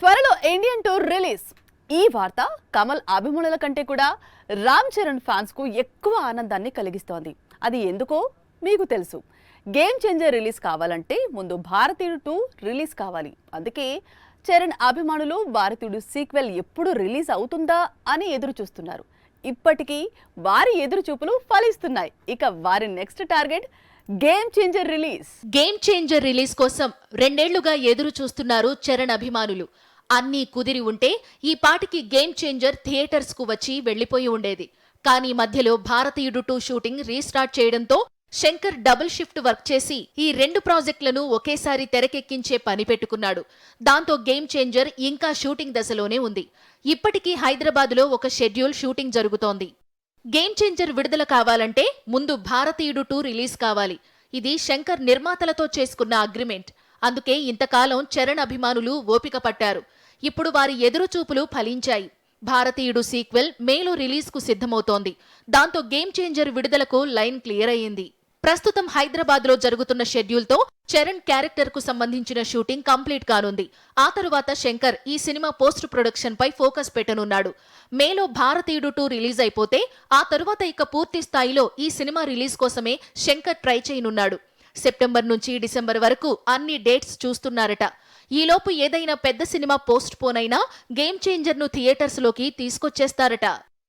త్వరలో Indian tour release. ఈ వార్త కమల్ అభిమానుల కంటే కూడా రామ్ చరణ్ ఫ్యాన్స్ కు ఎక్కువ ఆనందాన్ని కలిగిస్తోంది. అది ఎందుకో మీకు తెలుసు. గేమ్ చేంజర్ రిలీజ్ కావాలంటే ముందు భారతీయుడు 2 రిలీజ్ కావాలి. అందుకే చరణ్ అభిమానులు భారతీయుడు సీక్వెల్ ఎప్పుడు రిలీజ్ అవుతుందా అని ఎదురు చూస్తున్నారు. ఇప్పటికీ వారి ఎదురు చూపులు ఫలిస్తున్నాయి. ఇక వారి next target game changer release. Game changer release కోసం 2 ఏళ్లుగా ఎదురు చూస్తున్నారు చరణ్ అభిమానులు. అన్నీ కుదిరి ఉంటే ఈ పాటికి గేమ్ చేంజర్ థియేటర్స్ కు వచ్చి వెళ్లిపోయి ఉండేది. కానీ మధ్యలో భారతీయుడు 2 షూటింగ్ రీస్టార్ట్ చేయడంతో శంకర్ డబుల్ షిఫ్ట్ వర్క్ చేసి ఈ 2 ప్రాజెక్టులను ఒకేసారి తెరకెక్కించే పని పెట్టుకున్నాడు. దాంతో గేమ్ చేంజర్ ఇంకా షూటింగ్ దశలోనే ఉంది. ఇప్పటికీ హైదరాబాద్లో ఒక షెడ్యూల్ షూటింగ్ జరుగుతోంది. గేమ్ చేంజర్ విడుదల కావాలంటే ముందు భారతీయుడు 2 రిలీజ్ కావాలి. ఇది శంకర్ నిర్మాతలతో చేసుకున్న అగ్రిమెంట్. అందుకే ఇంతకాలం చరణ్ అభిమానులు ఓపిక పట్టారు. ఇప్పుడు వారి ఎదురుచూపులు ఫలించాయి. భారతీయుడు సీక్వెల్ మేలో రిలీజ్ కు సిద్ధమవుతోంది. దాంతో గేమ్ చేంజర్ విడుదలకు లైన్ క్లియర్ అయ్యింది. ప్రస్తుతం హైదరాబాద్ లో జరుగుతున్న షెడ్యూల్ తో చరణ్ క్యారెక్టర్ కు సంబంధించిన షూటింగ్ కంప్లీట్ కానుంది. ఆ తరువాత శంకర్ ఈ సినిమా పోస్ట్ ప్రొడక్షన్ పై ఫోకస్ పెట్టనున్నాడు. మేలో భారతీయుడు 2 రిలీజ్ అయిపోతే ఆ తరువాత ఇక పూర్తి స్థాయిలో ఈ సినిమా రిలీజ్ కోసమే శంకర్ ట్రై చేయనున్నాడు. సెప్టెంబర్ నుంచి డిసెంబర్ వరకు అన్ని డేట్స్ చూస్తున్నారట. ఈలోపు ఏదైనా పెద్ద సినిమా పోస్ట్ పోన్ అయినా గేమ్ చేంజర్ ను థియేటర్స్ లోకి తీసుకొచ్చేస్తారట.